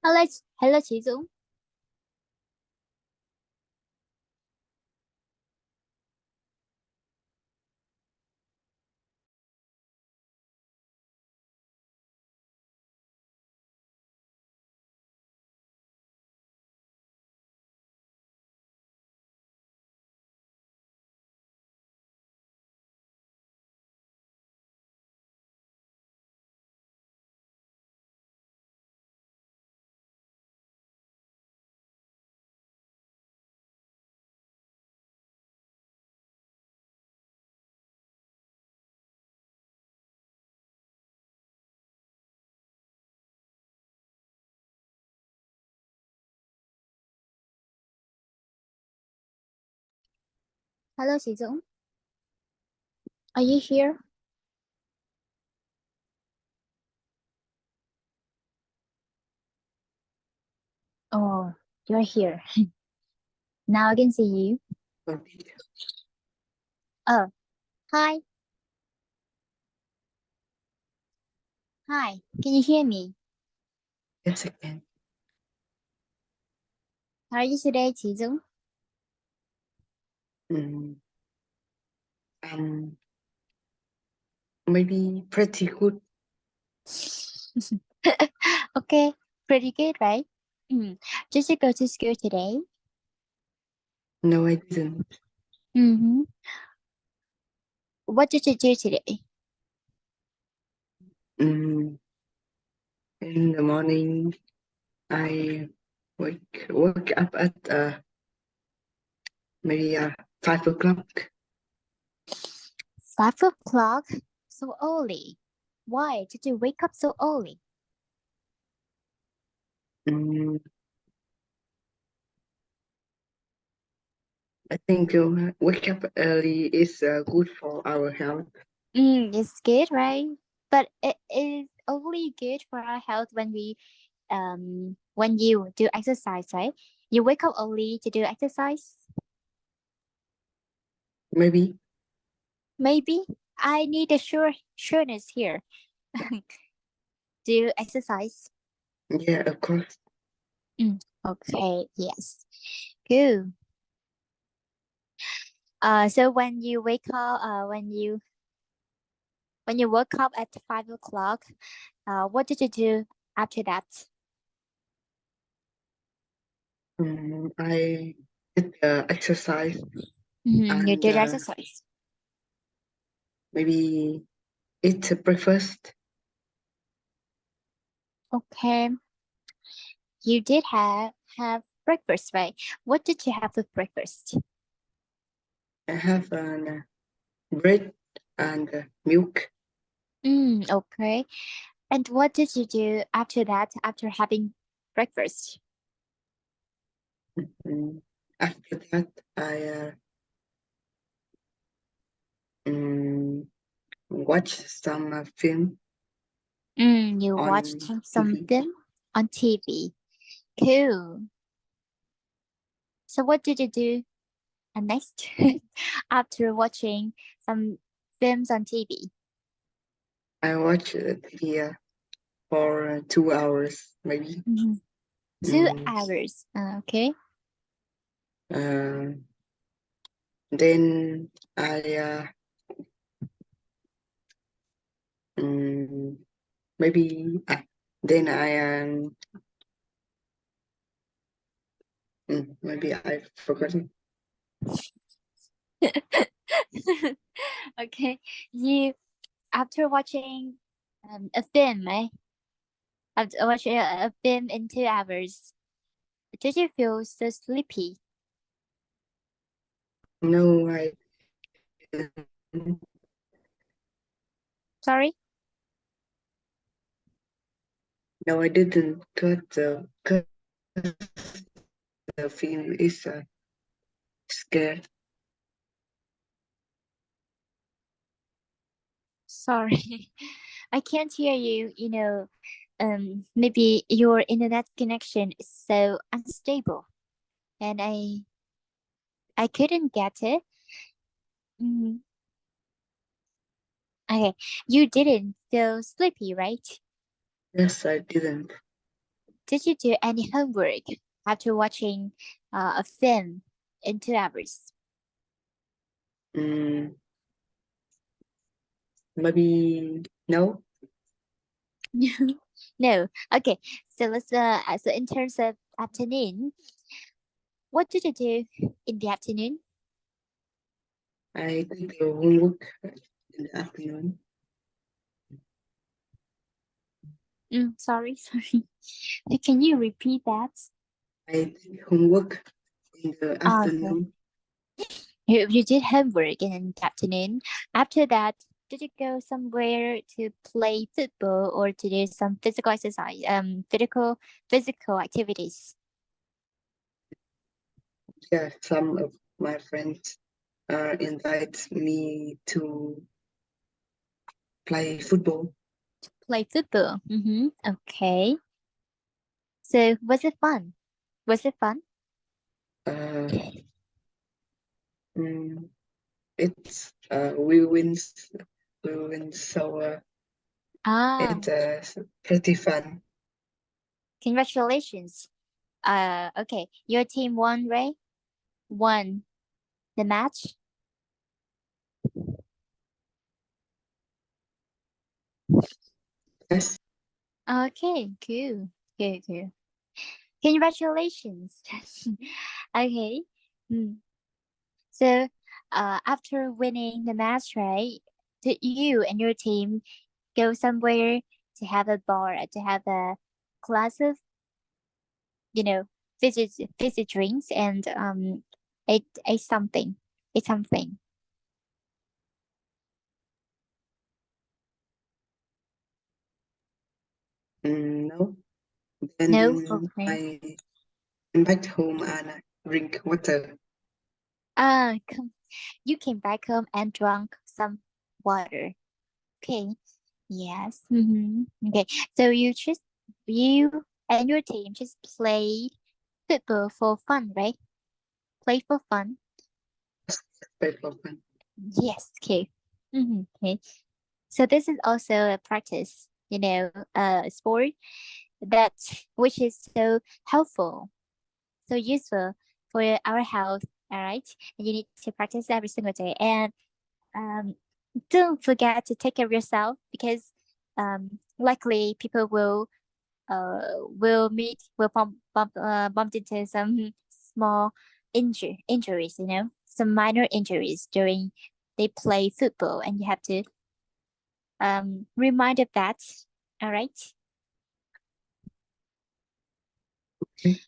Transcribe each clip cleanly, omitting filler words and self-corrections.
Hello, hello chị Dũng. Hello chị Dũng. Are you here? Oh, you're here. Now I can see you. Oh, hi. Hi. Can you hear me? Yes, I can. How are you today, chị Dũng? Mm, um, maybe pretty good. Okay, pretty good, right? Did you go to school today? No, I didn't. Mm-hmm. What did you do today? Mm, in the morning, I woke up at maybe 5 o'clock. 5 o'clock? So early. Why did you wake up so early? Mm, I think wake up early is good for our health. It's good, right? But it is only good for our health when you do exercise, right? You wake up early to do exercise. Maybe. Maybe I need a sureness here. Do exercise. Yeah, of course. Okay, yes. Good. So when you wake up, when you woke up at 5 o'clock, what did you do after that? I did exercise You and did exercise. maybe eat breakfast. Okay. You did have breakfast, right? What did you have for breakfast? I have bread and milk. Okay. And what did you do after that, after having breakfast? Mm, After that, I watched some film You watched on TV. something on TV. Cool. So what did you do next after watching some films on TV? I watched TV for 2 hours, maybe. Mhm. Two Mm, hours. Okay. uh, then I mm, maybe then I maybe I forgot it. Okay. You after watching a film, eh? After watching a film in 2 hours, did you feel so sleepy? No, I didn't. Sorry? No, I didn't. Cause the film is scared. Sorry. I can't hear you. Maybe your internet connection is so unstable and I couldn't get it. Mhm. Okay. You didn't feel sleepy, right? Yes, I didn't. Did you do any homework after watching a film in 2 hours? Mm, maybe no. No. Okay. So so in terms of afternoon, what did you do in the afternoon? I did the homework in the afternoon. Sorry, sorry. Can you repeat that? I did homework in the Okay. afternoon. You did homework in the afternoon. After that, did you go somewhere to play football or to do some physical exercise, physical activities? Yeah, some of my friends invite me to play football. Play football. Okay. So was it fun? Was it fun? Uh, mm, we win, so Ah, it's pretty fun. congratulations. Okay. Your team won, right? Won the match. Yes. Okay, cool. Good, good. Congratulations. Okay. Hmm. So, after winning the match, right, did you and your team go somewhere to have a bar, to have a glass of, you know, fizzy drinks and ate something, ate something? No. No? Then Okay. I came back home and I drink water. Come, you came back home and drank some water. Okay. Yes. Okay. So you and your team just play football for fun, right? Play for fun. Very fun. Yes. Okay. Okay. So this is also a practice, sport that which is so helpful, so useful for our health. All right, and you need to practice every single day. And um, don't forget to take care of yourself because likely people will bump into some small injuries, some minor injuries during they play football, and you have to remind of that. All right. Okay.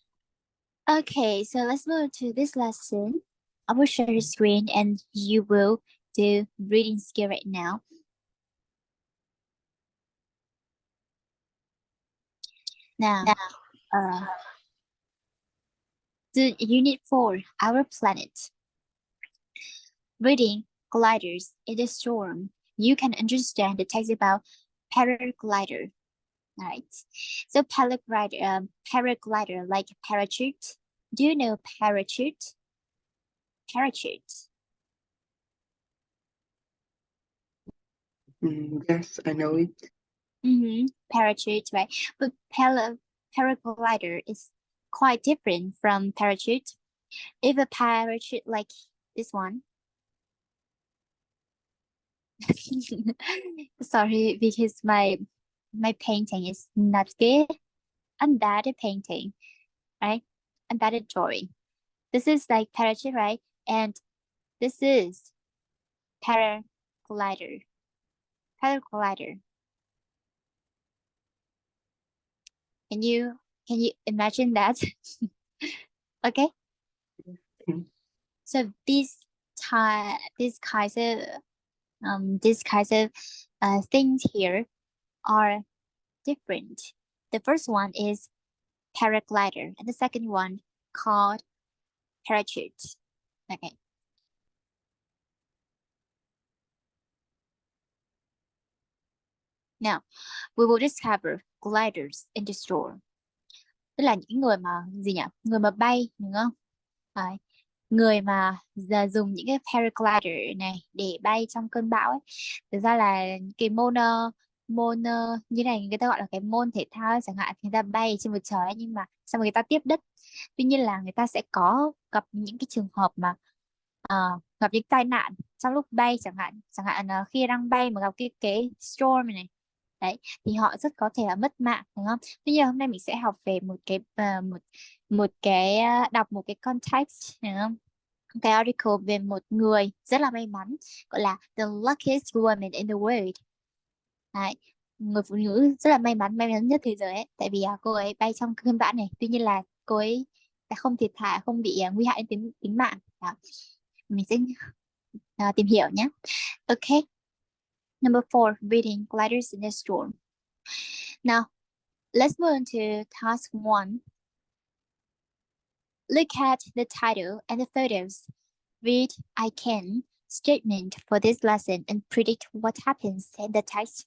Okay, so let's move to this lesson. I will share your screen and you will do reading skill right now. Now, uh, the Unit 4, Our Planet. Reading Gliders in the Storm. You can understand the text about paraglider. Alright. So paraglider like parachute. Do you know parachute? Parachute. Yes, I know it. Parachute, right? But paraglider is quite different from parachute. If a parachute like this one, sorry, because my painting is not good. I'm bad at painting, right? I'm bad at drawing. This is like parachute, right? And this is paraglider. Paraglider. Can you can you imagine that? Okay. Mm, So these kinds of things here are different. The first one is paraglider, and the second one called parachute. Okay. Now we will discover gliders in the store. Tức là những người mà gì nhỉ? Người mà bay, đúng không? Đấy. Người mà giờ dùng những cái paraglider này để bay trong cơn bão ấy. Thực ra là cái môn môn như này người ta gọi là cái môn thể thao ấy, chẳng hạn người ta bay trên một trời ấy, nhưng mà xong rồi người ta tiếp đất. Tuy nhiên là người ta sẽ có gặp những cái trường hợp mà ờ, gặp những tai nạn trong lúc bay, chẳng hạn khi đang bay mà gặp cái storm này đấy, thì họ rất có thể là mất mạng, đúng không? Tuy nhiên hôm nay mình sẽ học về một cái một cái đọc một cái context, đúng không? Cái article về một người rất là may mắn, gọi là the luckiest woman in the world. Đấy, người phụ nữ rất là may mắn nhất thế giới ấy, tại vì cô ấy bay trong cơn bão này, tuy nhiên là cô ấy đã không thiệt hại, không bị nguy hại đến tính tính mạng. Đó. Mình sẽ tìm hiểu nhé. Okay. Number 4, reading gliders in a storm. Now, let's move on to task 1. Look at the title and the photos. Read I can statement for this lesson and predict what happens in the text.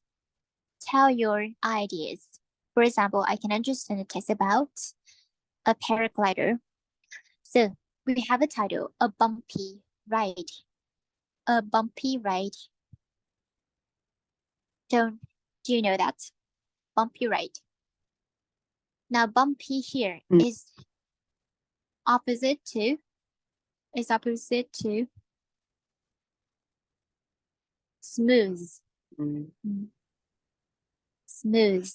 Tell your ideas. For example, I can understand a text about a paraglider. So we have a title, a bumpy ride. A bumpy ride. Don't do you know that? Bumpy ride. Now bumpy here Mm. is opposite to smooth. Mm. Smooth.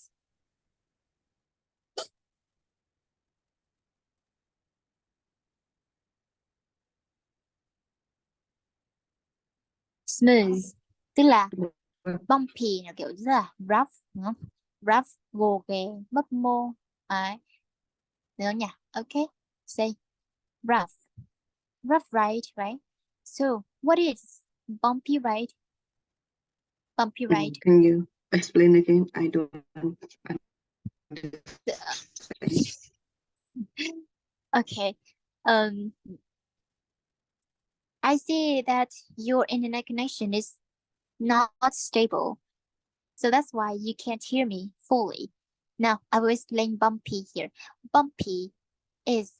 Smooth tức là bumpy là kiểu rất là rough, đúng không? Rough, gồ ghề, mấp mô. Đấy. Được không nhỉ? Okay. Say rough. Rough ride, right? So what is bumpy ride? Bumpy ride. Can you explain again? I don't understand. Okay. I see that your internet connection is not stable. So that's why you can't hear me fully. Now, I will explain bumpy here. Bumpy is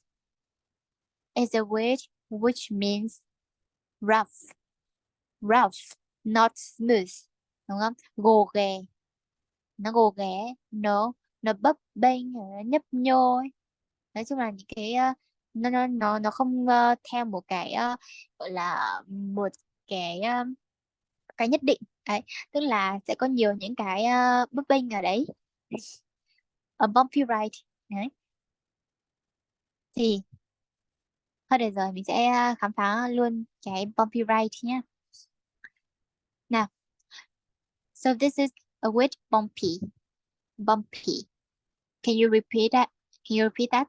a word which means rough. Rough, not smooth. Đúng không? Gồ ghề. Nó gồ ghề, nó bấp bênh, nó nhấp nhô ấy. Nói chung là những cái nó không theo một cái gọi là một cái cái nhất định đấy, tức là sẽ có nhiều những cái bấp bênh ở đấy. A bumpy ride đấy. Thì thôi được rồi, mình sẽ khám phá luôn cái bumpy ride nhé. Nào, so this is a word bumpy. Bumpy. Can you repeat that? Can you repeat that?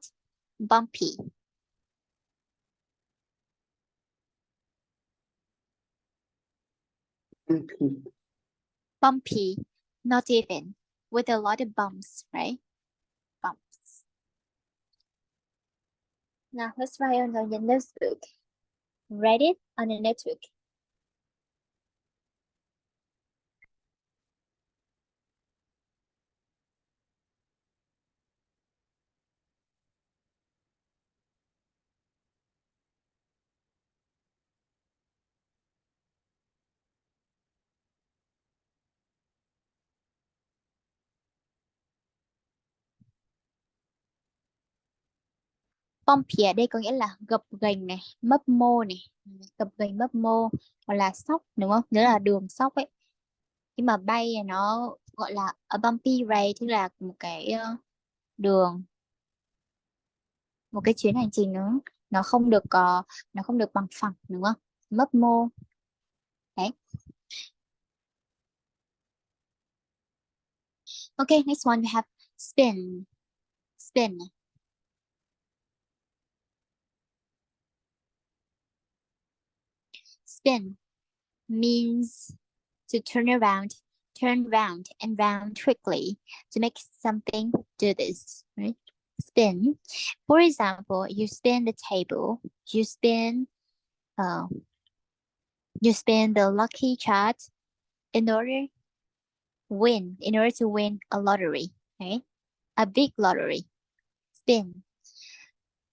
Bumpy. Bumpy. Bumpy. Not even. With a lot of bumps, right? Bumps. Now let's write on your notebook. Write it on a notebook. Bumpy ở đây có nghĩa là gập ghềnh này, mấp mô này, gập ghềnh mấp mô, hoặc là sóc, đúng không? Nhớ là đường sóc ấy. Nhưng mà bay thì nó gọi là a bumpy ride, tức là một cái đường, một cái chuyến hành trình nó không được nó không được bằng phẳng, đúng không? Mấp mô. Đấy. Okay, next one we have spin. Spin. Spin means to turn round and round quickly to make something do this, right? Spin. For example, you spin the table, uh, you spin the lucky chart in order in order to win a lottery, right? A big lottery. Spin.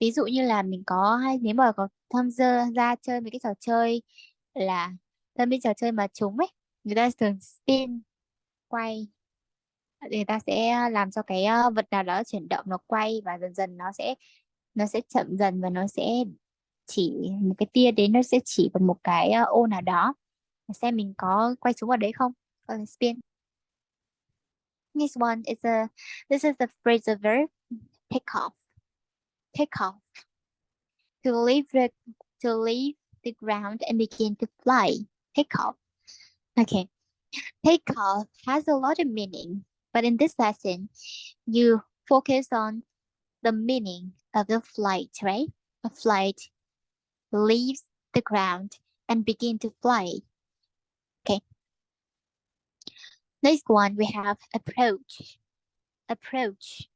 Ví dụ như là mình có hay nếu mà có tham gia ra chơi mấy cái trò chơi là tham gia trò chơi mà trúng ấy, người ta thường spin, quay Người ta sẽ làm cho cái vật nào đó chuyển động, nó quay và dần dần nó sẽ chậm dần và nó sẽ chỉ một cái tia đến, nó sẽ chỉ vào một cái ô nào đó, xem mình có quay xuống vào đấy không. Gọi là spin. Next one is a this is the phrasal verb take off. Take off. To leave the ground and begin to fly. Take off. Okay. Take off has a lot of meaning, but in this lesson, you focus on the meaning of the flight, right? A flight leaves the ground and begin to fly. Okay. Next one we have approach. Approach.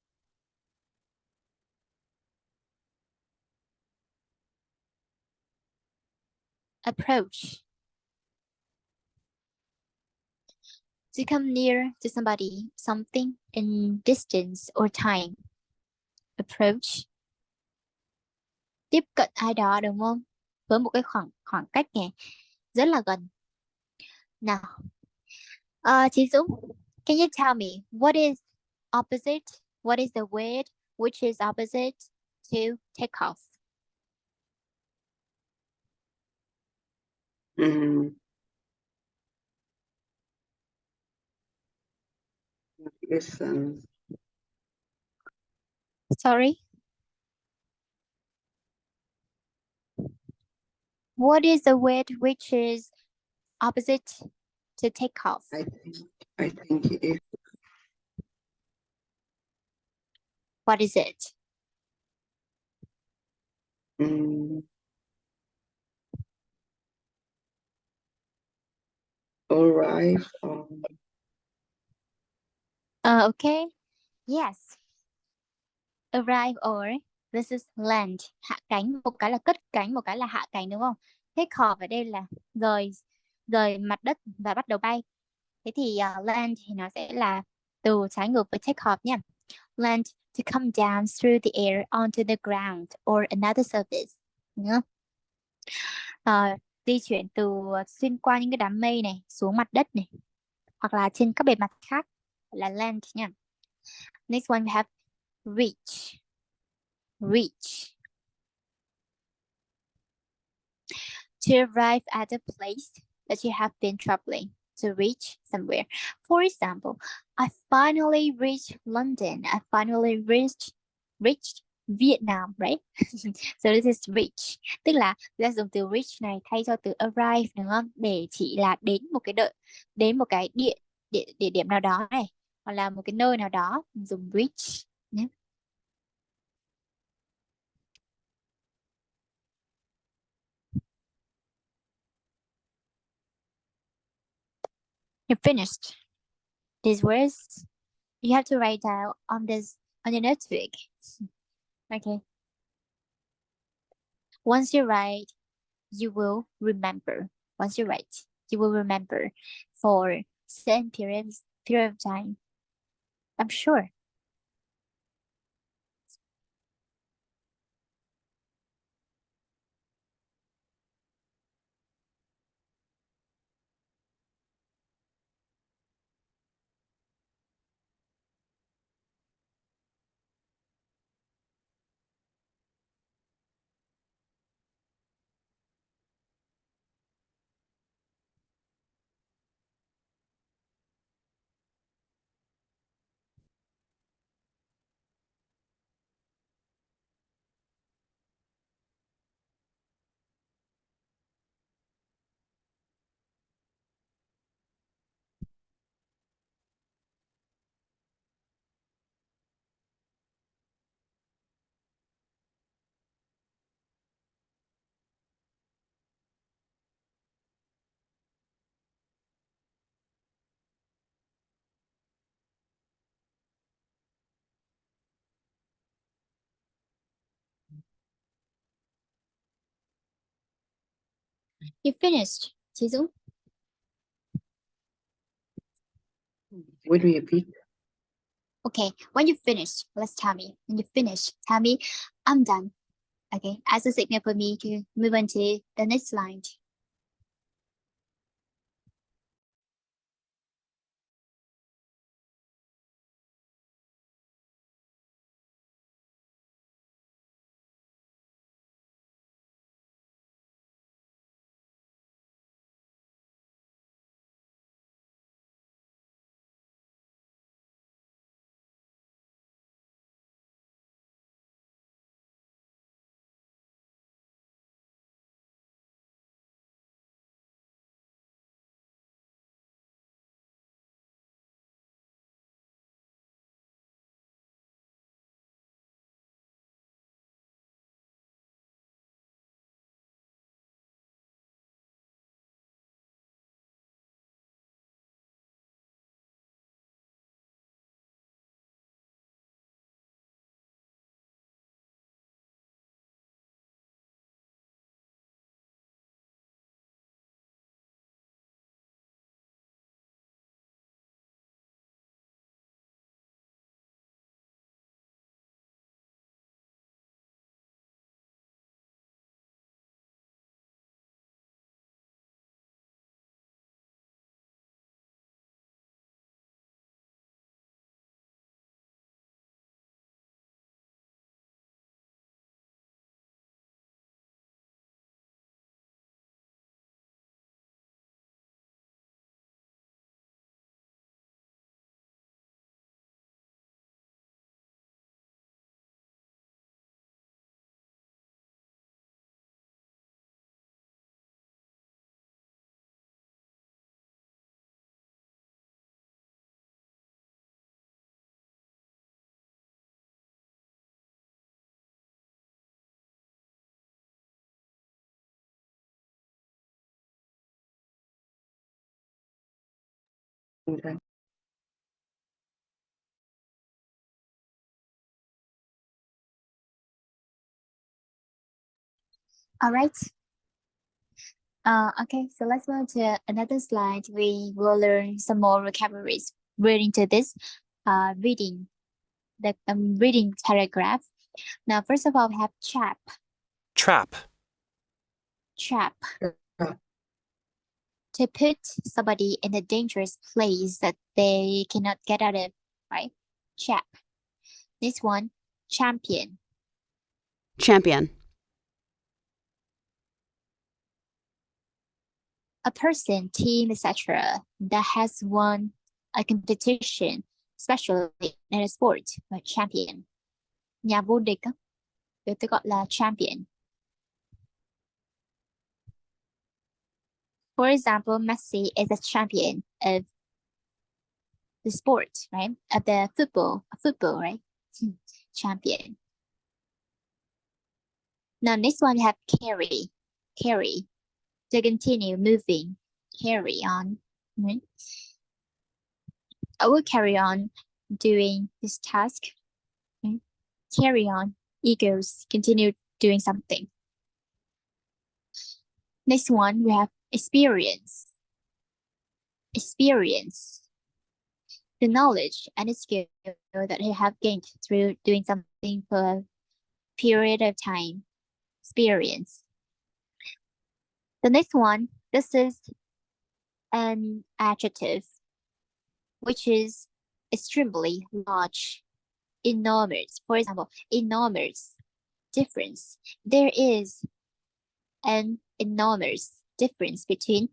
Approach. To come near to somebody, something in distance or time. Approach. Tiếp cận ai đó đúng không? Với một cái khoảng khoảng cách này rất là gần. Nào, chị Dũng, can you tell me what is opposite? What is the word which is opposite to take off? Mm, yes, Sorry, what is the word which is opposite to take off? I think if What is it? mm, arrive on Okay. Yes. Arrive or this is land. Hạ cánh, một cái là cất cánh, một cái là hạ cánh đúng không? Take off ở đây là rời rời mặt đất và bắt đầu bay. Thế thì land thì nó sẽ là từ trái ngược với take off nha. Land to come down through the air onto the ground or another surface. Nhớ. Di chuyển từ xuyên qua những cái đám mây này xuống mặt đất này, hoặc là trên các bề mặt khác là land nha. Next one we have reach. Reach. To arrive at a place that you have been traveling to reach somewhere. For example, I finally reached London. I finally reached Vietnam, right? So this is reach. Tức là ta dùng từ reach này thay cho từ arrive đúng không? Để chỉ là đến một cái đến một cái địa điểm nào đó này, hoặc là một cái nơi nào đó, dùng reach nhé. You're finished. These words you have to write down on your notebook. Okay. Once you write, you will remember. Once you write, you will remember for certain period of time. I'm sure. You finished, Chizu? would be a bit. Okay, when you finish, let's tell me. When you finish, tell me, I'm done. Okay, as a signal for me to move on to the next line. Okay. All right. Okay, so let's move to another slide. We will learn some more vocabularies relating to this reading, the reading paragraph. Now, first of all, we have trap. Trap. Trap. Yeah. To put somebody in a dangerous place that they cannot get out of, right? Trap. This one, champion. Champion. A person, team, etc. that has won a competition, especially in a sport, like champion. Nhà vô địch á, được tôi gọi là champion. For example, Messi is a champion of the sport, right? Of the football, right? Champion. Now, next one we have carry. Carry. To continue moving. Carry on. Right? I will carry on doing this task. Right? Carry on. Eagles. Continue doing something. Next one, we have experience. Experience. The knowledge and the skill that you have gained through doing something for a period of time. Experience. The next one, this is an adjective, which is extremely large, enormous. For example, enormous difference. There is an enormous difference between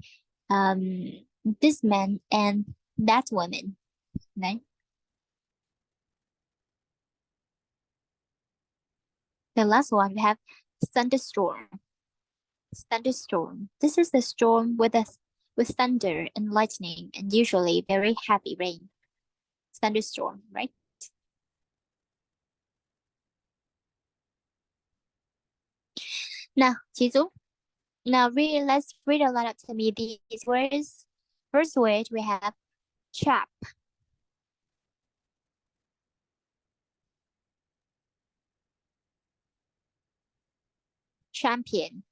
this man and that woman, right? The last one we have thunderstorm. Thunderstorm. This is the storm with thunder and lightning and usually very heavy rain. Thunderstorm, right? Now, Chizu. Now, let's read aloud to me these words. First word we have trap. Champion.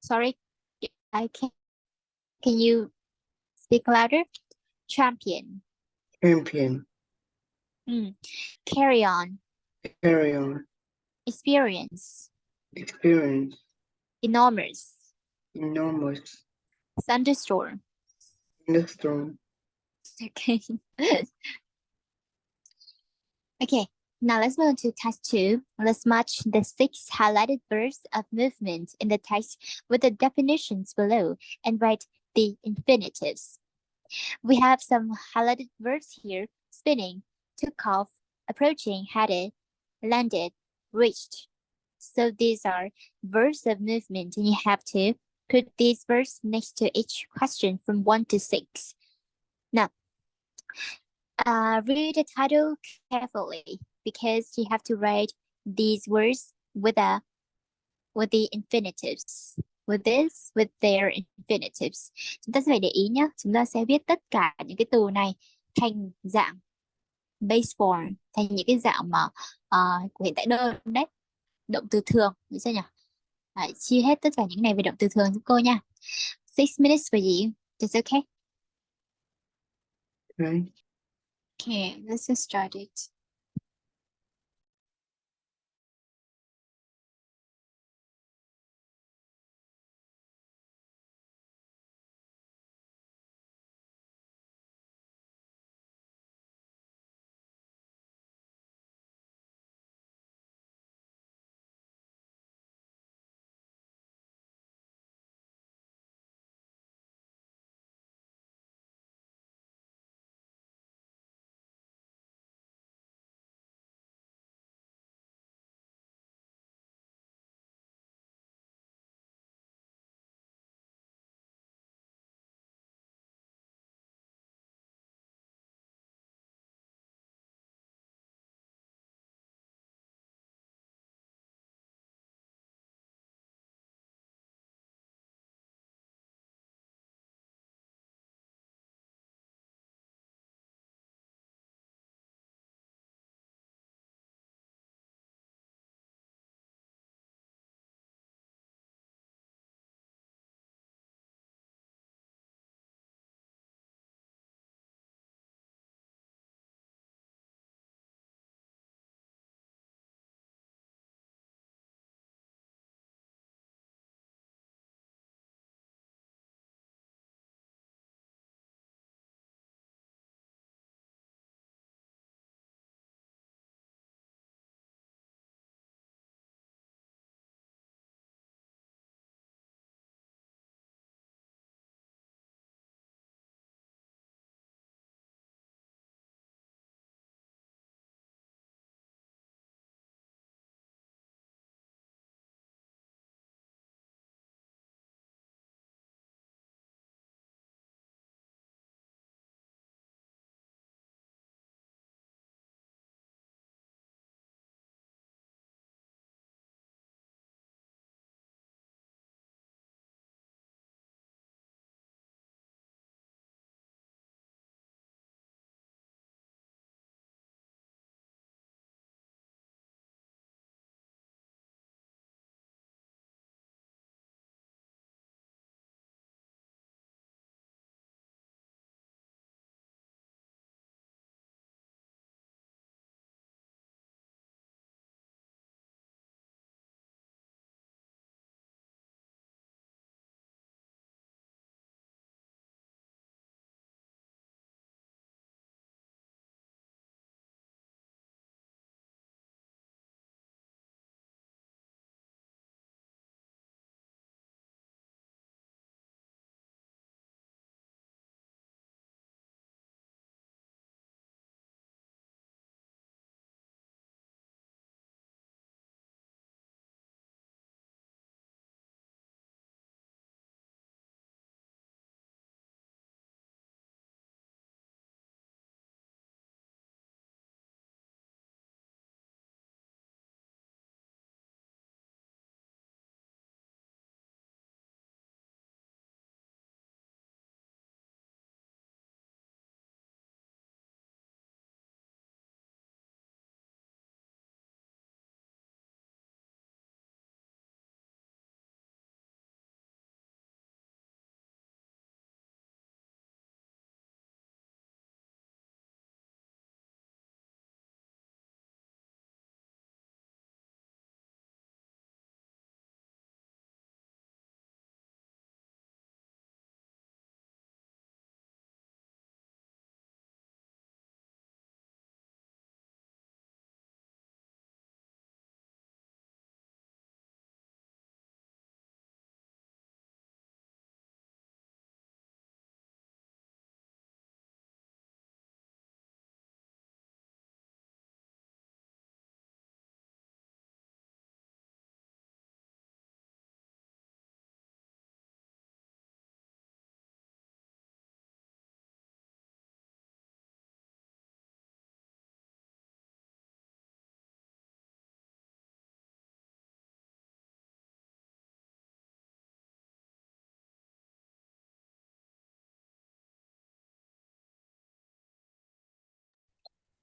Sorry, I can. Can you speak louder? Champion. Champion. Carry on. Carry on. Experience. Experience. Enormous. Enormous. Thunderstorm. Thunderstorm. Okay. Okay. Now let's move on to task 2. Let's match the 6 highlighted verbs of movement in the text with the definitions below and write the infinitives. We have some highlighted verbs here: spinning, took off, approaching, headed, landed, reached. So these are verbs of movement, and you have to put these verbs next to each question from 1 to 6. Now, read the title carefully because you have to write these words with the infinitives. With their infinitives. Chúng ta sẽ phải để ý nhé. Chúng ta sẽ viết tất cả những cái từ này thành dạng base form, thành những cái dạng mà của hiện tại đơn đấy. Động từ thường, được chưa nhỉ? Đấy, chia hết tất cả những này về động từ thường giúp cô nha. 6 minutes for you. It's okay? Okay. Okay, let's get started.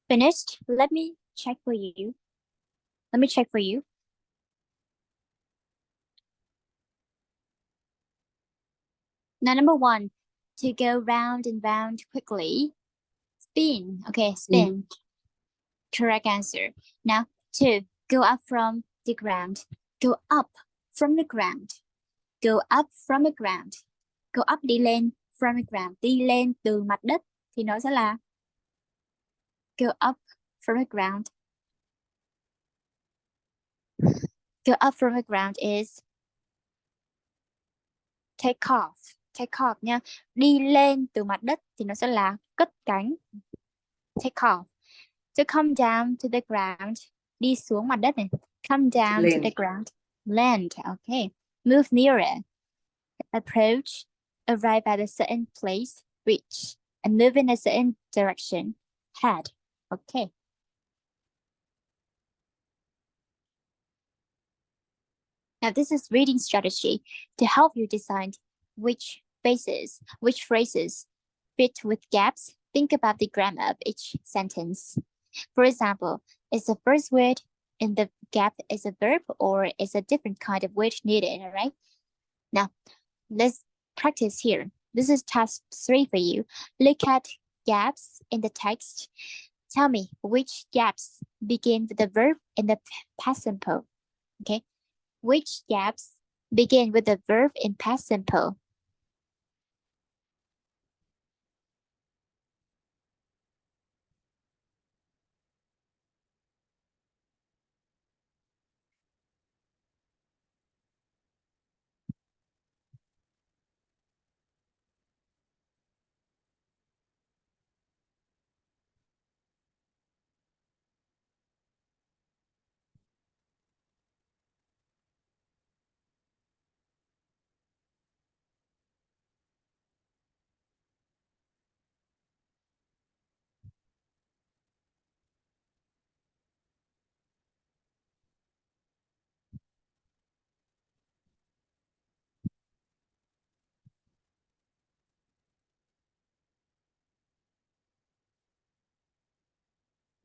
Finished? Let me check for you. Let me check for you. Now, number one, to go round and round quickly. Spin. Okay, spin. Correct answer. Now, two, go up from the ground. Go up from the ground. Go up from the ground. Go up đi lên from the ground. Đi lên từ mặt đất thì nó sẽ là go up from the ground. Go up from the ground is take off. Take off nha. Đi lên từ mặt đất thì nó sẽ là cất cánh. Take off. To come down to the ground. Đi xuống mặt đất này. Come down to the ground. Land. Okay. Move nearer. Approach. Arrive at a certain place. Reach. And move in a certain direction. Head. Okay. Now this is reading strategy to help you decide which phrases fit with gaps. Think about the grammar of each sentence. For example, is the first word in the gap is a verb or is a different kind of word needed, all right? Now, let's practice here. This is task 3 for you. Look at gaps in the text. Tell me which gaps begin with the verb in the past simple, okay? Which gaps begin with the verb in past simple?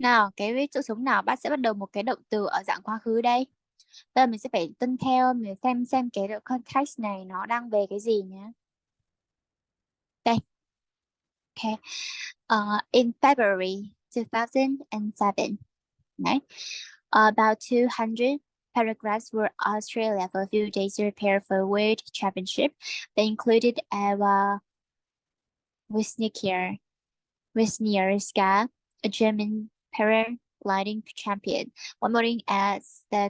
Nào, cái chỗ trống nào bạn sẽ bắt đầu một cái động từ ở dạng quá khứ đây. Bây giờ mình sẽ phải tuân theo, mình xem cái context này nó đang về cái gì nhé. Đây. Okay. In February 2007, right? About 200 paragraphs were Australia for a few days to prepare for World Championship. They included Eva Wisniewska, a German paragliding champion, one more as the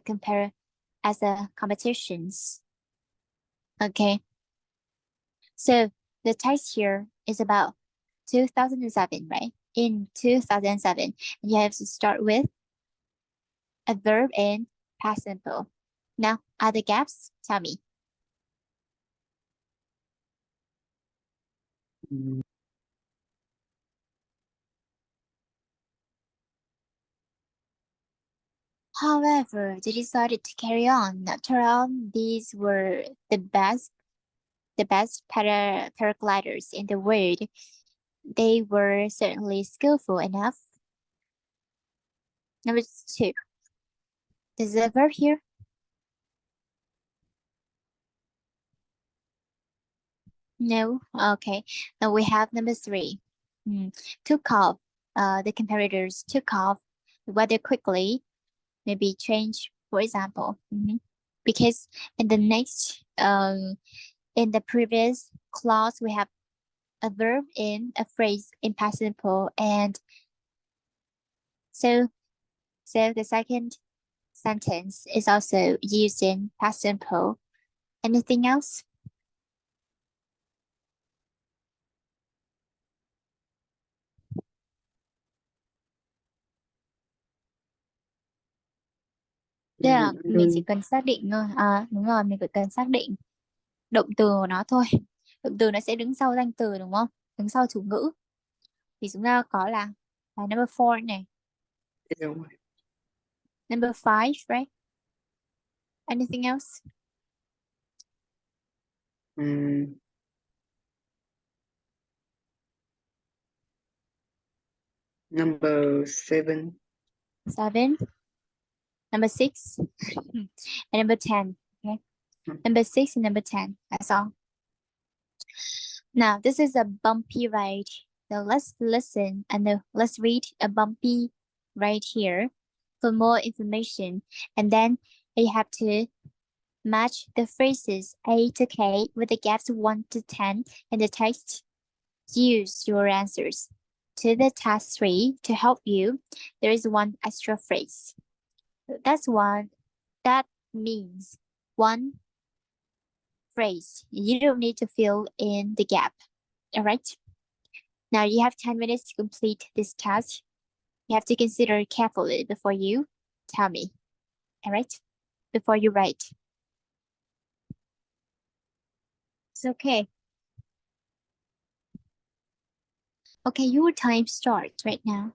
competitions. Okay. So the text here is about 2007, right? In 2007, you have to start with a verb in past simple. Now, are the gaps? Tell me. However, they decided to carry on. After all, these were the best paragliders in the world. They were certainly skillful enough. Number 2. Is the verb here? No. Okay. Now we have number 3. Took off. The comparators took off rather quickly. Maybe change, for example. Because in the next, in the previous clause, we have a verb in a phrase in past simple, and so the second sentence is also used in past simple. Anything else? Tức là mình chỉ cần xác định thôi. Đúng rồi, mình chỉ cần xác định động từ của nó thôi. Động từ nó sẽ đứng sau danh từ đúng không? Đứng sau chủ ngữ. Thì chúng ta có là number 4 này. Number 5, right? Anything else? Number 7. 7, number 6, and number 10. Okay. Hmm. Number 6 and number 10. That's all. Now, this is a bumpy ride. So let's listen and let's read a bumpy right here for more information. And then you have to match the phrases A to K with the gaps 1 to 10 in the text. Use your answers. To the task 3, to help you, there is one extra phrase. That's one. That means one phrase. You don't need to fill in the gap. All right. Now you have 10 minutes to complete this task. You have to consider carefully before you tell me. All right. Before you write. It's okay. Okay, your time starts right now.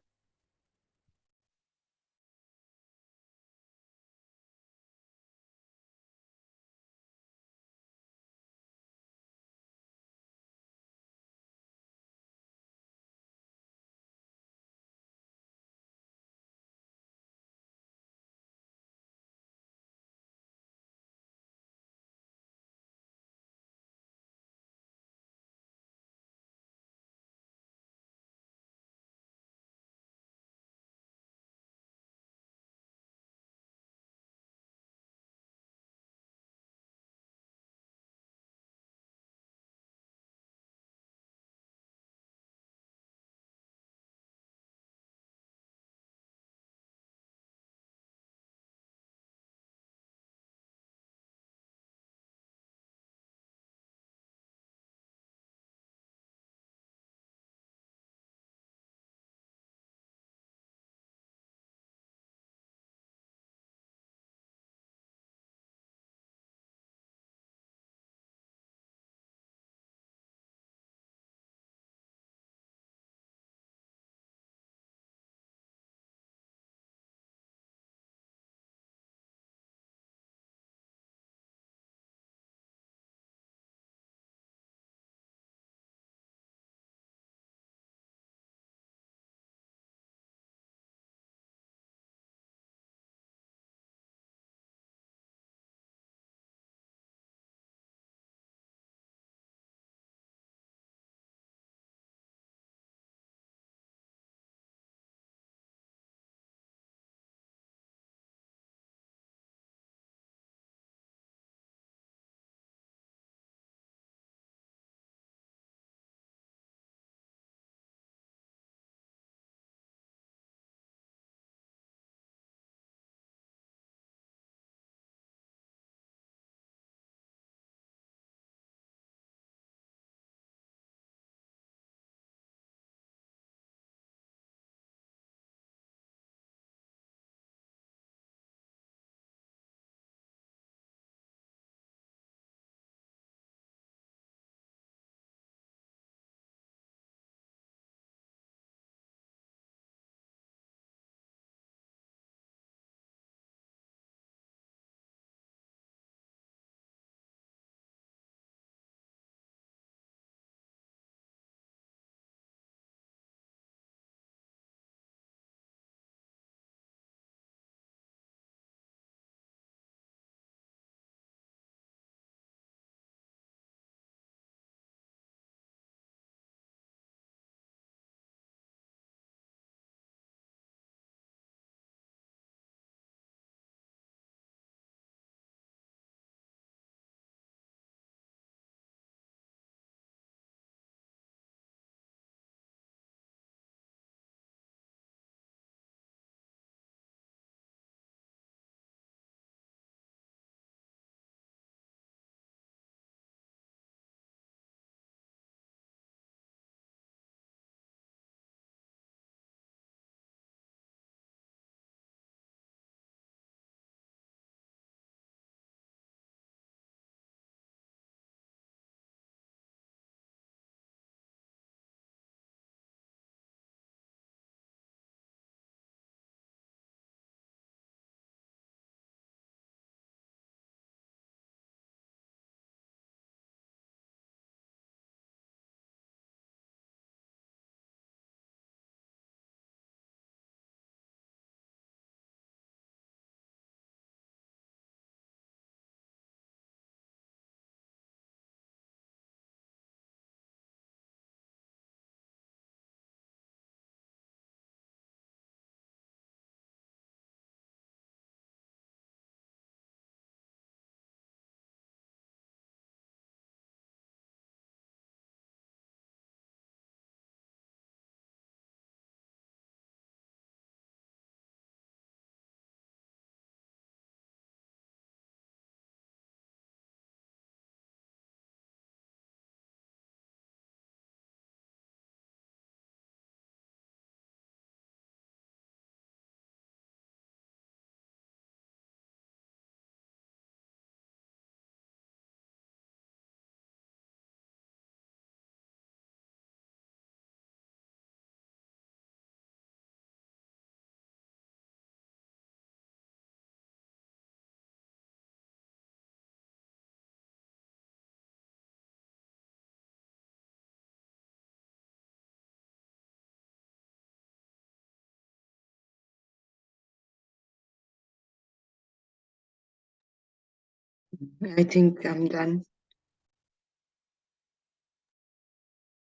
I think I'm done.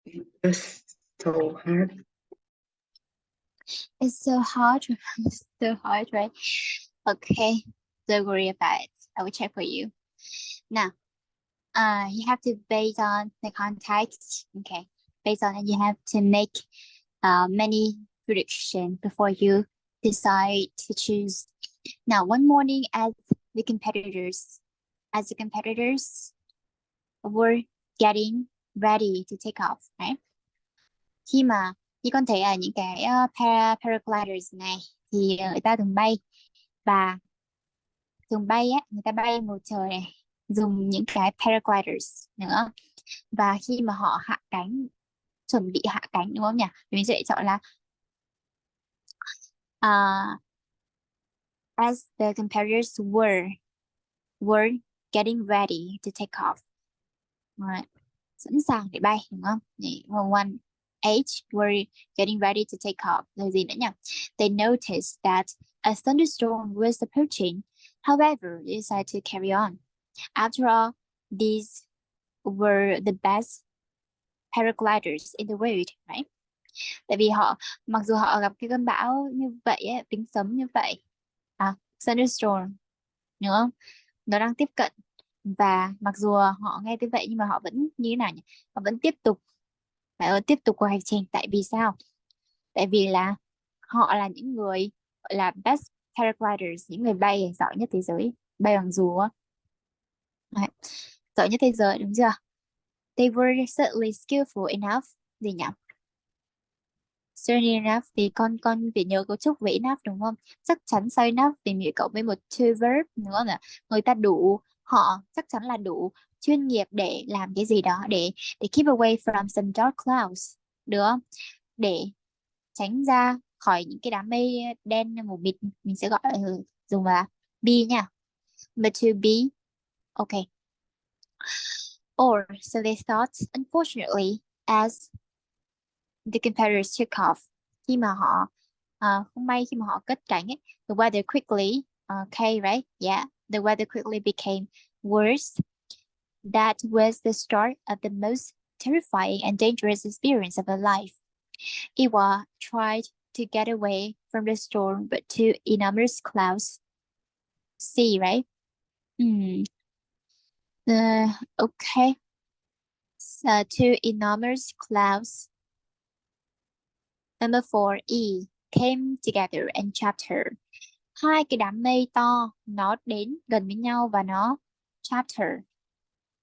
It was so hard. It's so hard. It's so hard, right? Okay, don't worry about it. I will check for you. Now, you have to base on the context. Okay, based on it, you have to make many predictions before you decide to choose. Now, one morning, the competitors, as the competitors were getting ready to take off, right? Khi mà như con thấy ở những cái paragliders này thì người ta thường bay và thường bay á, người ta bay một trời này dùng những cái paragliders nữa, và khi mà họ hạ cánh, chuẩn bị hạ cánh đúng không nhỉ, mình sẽ chọn là as the competitors were getting ready to take off. Right. Sẵn sàng để bay đúng không? One H were getting ready to take off. Rồi gì nữa nhỉ? They noticed that a thunderstorm was approaching. However, they decided to carry on. After all, these were the best paragliders in the world, right? Tại vì mặc dù họ gặp cái cơn bão như vậy ấy, tiếng sấm như vậy, thunderstorm, đúng không? Nó đang tiếp cận, và mặc dù họ nghe tới vậy nhưng mà họ vẫn như thế nào nhỉ? Họ vẫn tiếp tục cuộc hành trình. Tại vì sao? Tại vì là họ là những người gọi là best paragliders, những người bay giỏi nhất thế giới, bay bằng dù á. Đấy, giỏi nhất thế giới đúng chưa? They were certainly skillful enough. Gì nhỉ? Certainly enough thì con phải nhớ cấu trúc với enough đúng không? Chắc chắn sau enough thì mình cộng với một to verb nữa là người ta đủ, họ chắc chắn là đủ chuyên nghiệp để làm cái gì đó, để keep away from some dark clouds, được không? Để tránh ra khỏi những cái đám mây đen mù mịt, mình sẽ gọi dùng là be nha. But to be, okay. Or so they thought. Unfortunately, as the competitors took off, khi mà họ không may khi mà họ cất cánh ấy, the weather quickly okay, right? Yeah, the weather quickly became worse. That was the start of the most terrifying and dangerous experience of her life. Iwa tried to get away from the storm, but two enormous clouds. See, right? Okay. So two enormous clouds. Number 4, E, came together and trapped her. Hai cái đám mây to nó đến gần với nhau và nó trapped her.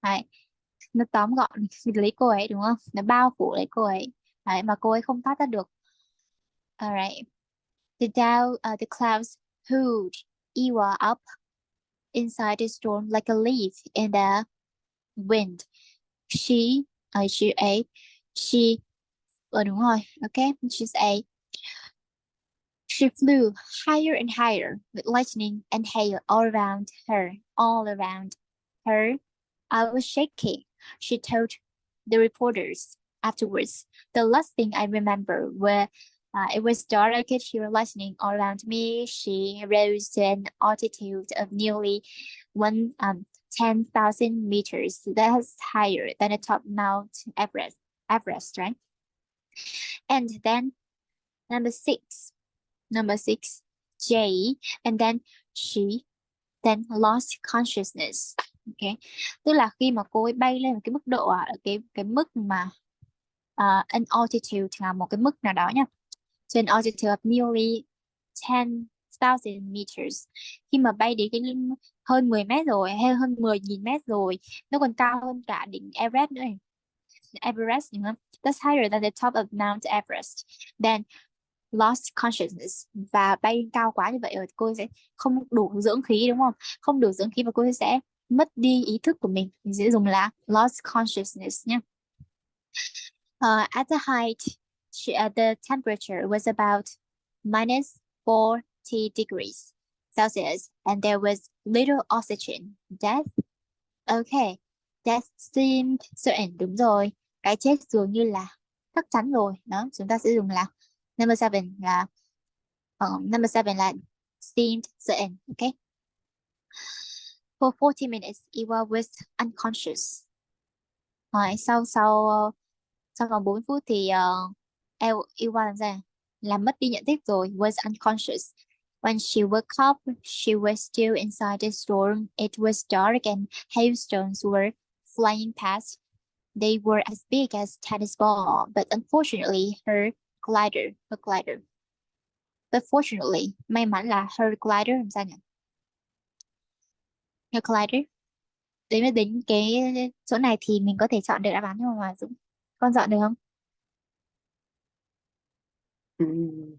Đấy, nó tóm gọn lấy cô ấy đúng không? Nó bao phủ lấy cô ấy. Đấy, mà cô ấy không thoát ra được. Alright. The clouds pulled Iwa up inside the storm like a leaf in the wind. She, đúng rồi, okay, she's A. She flew higher and higher with lightning and hail all around her. I was shaking, she told the reporters afterwards. The last thing I remember it was dark. I could hear lightning all around me. She rose to an altitude of nearly 10,000 meters. That's higher than the top Mount Everest, right? And then number six, J, and then she lost consciousness. Okay, tức là khi mà cô ấy bay lên một cái mức độ cái mức mà an altitude là một cái mức nào đó nha, so an altitude of nearly 10,000 meters, khi mà bay đến cái hơn 10 mét rồi, hay hơn 10.000 mét rồi, nó còn cao hơn cả đỉnh Everest nữa này. Everest đúng không? That's higher than the top of Mount Everest. Then lost consciousness, và bay cao quá như vậy rồi cô sẽ không đủ dưỡng khí đúng không? Không đủ dưỡng khí và cô sẽ mất đi ý thức của mình. Mình sẽ dùng là lost consciousness nhé. At the height, the temperature was about minus 40 degrees Celsius, and there was little oxygen. Death? Okay. Death seemed certain. Đúng rồi. Cái chết dường như là chắc chắn rồi. Đó, chúng ta sẽ dùng là number 7 là seemed certain. Okay. For 40 minutes, Iwa was unconscious. Sau vòng 40 phút thì Iwa làm sao? Làm mất đi nhận thức rồi, was unconscious. When she woke up, she was still inside the storm. It was dark and hailstones were flying past. They were as big as tennis ball, but unfortunately, her glider. But fortunately, may mắn là her glider làm sao nhỉ? Her glider. Đến mới đến cái chỗ này thì mình có thể chọn được đáp án không mà Dũng? Con chọn được không? Mm,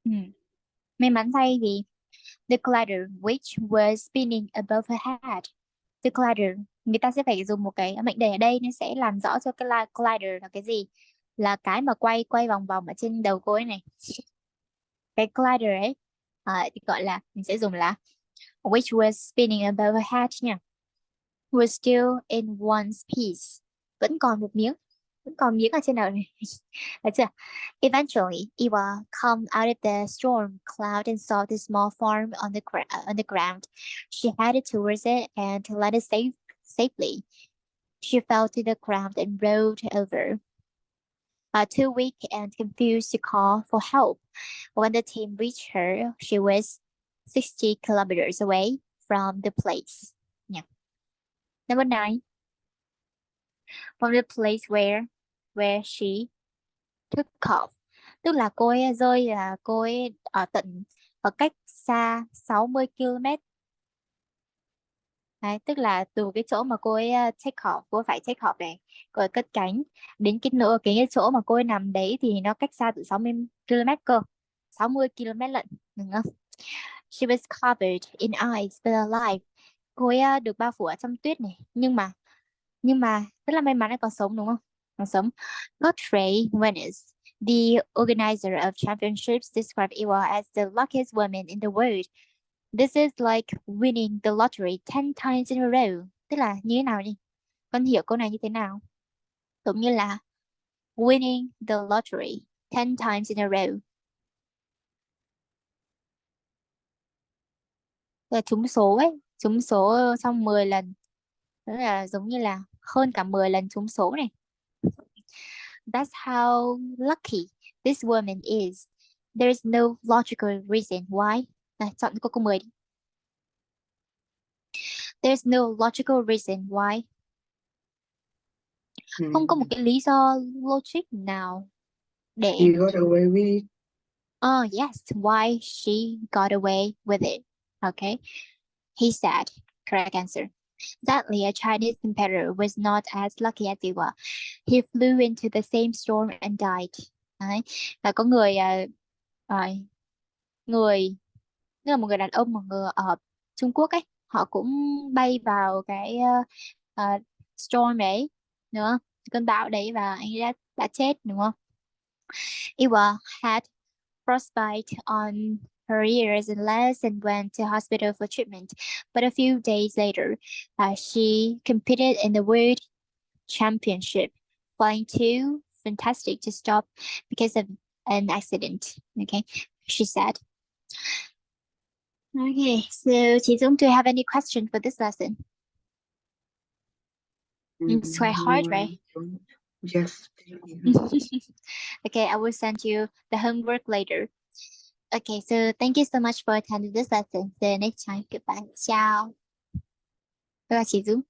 Ừ. May mắn thay vì the glider which was spinning above her head. The glider, người ta sẽ phải dùng một cái mệnh đề ở đây, nó sẽ làm rõ cho cái glider là cái gì. Là cái mà quay vòng vòng ở trên đầu cô ấy này. Cái glider ấy thì gọi là, mình sẽ dùng là which was spinning above her head nha. Was still in one's piece. Vẫn còn một miếng. Vẫn còn miếng ở trên đầu này. Được chưa? Eventually, Eva came out of the storm cloud and saw the small farm on the ground. She headed towards it and let it safely. She fell to the ground and rolled over. Too weak and confused to call for help. When the team reached her, she was 60 kilometers away from the place. Yeah. Number 9. From the place where she took off. Tức là cô ấy rơi, là cô ấy ở cách xa 60 km. Đấy, tức là từ cái chỗ mà cô ấy take off, cô ấy phải take off này, cô ấy cất cánh, đến cái chỗ mà cô ấy nằm đấy thì nó cách xa từ 60 km cơ. 60 km lận, đúng không? She was covered in ice but alive. Cô ấy được bao phủ ở trong tuyết này, nhưng mà rất là may mắn là còn sống, đúng không? Còn sống. Godfrey Venice, the organizer of championships, described Eva as the luckiest woman in the world. This is like winning the lottery 10 times in a row. Tức là như thế nào đi? Con hiểu câu này như thế nào? Cũng như là winning the lottery 10 times in a row. Tức là trúng số ấy, trúng số xong 10 lần. Đó là giống như là hơn cả 10 lần trúng số này. That's how lucky this woman is. There is no logical reason why. Chọn câu 10 đi. There's no logical reason why. Không có một cái lý do logic nào để she got away with it. Oh, yes, why she got away with it. Okay. He said, correct answer. Sadly, a Chinese competitor was not as lucky as he was. He flew into the same storm and died. Đấy. Và có người tức là một người đàn ông mà ở Trung Quốc ấy, họ cũng bay vào cái storm đấy nữa, cơn bão đấy, và anh ấy đã chết, đúng không? Iwa had frostbite on her ears and legs and went to hospital for treatment. But a few days later, she competed in the World Championship, flying too fantastic to stop because of an accident. Okay, she said. Okay, so Jizung, do you have any question for this lesson? It's quite hard, right? Yes. Okay, I will send you the homework later. Okay, so thank you so much for attending this lesson. See you next time. Goodbye. Ciao. Bye bye, Jizung.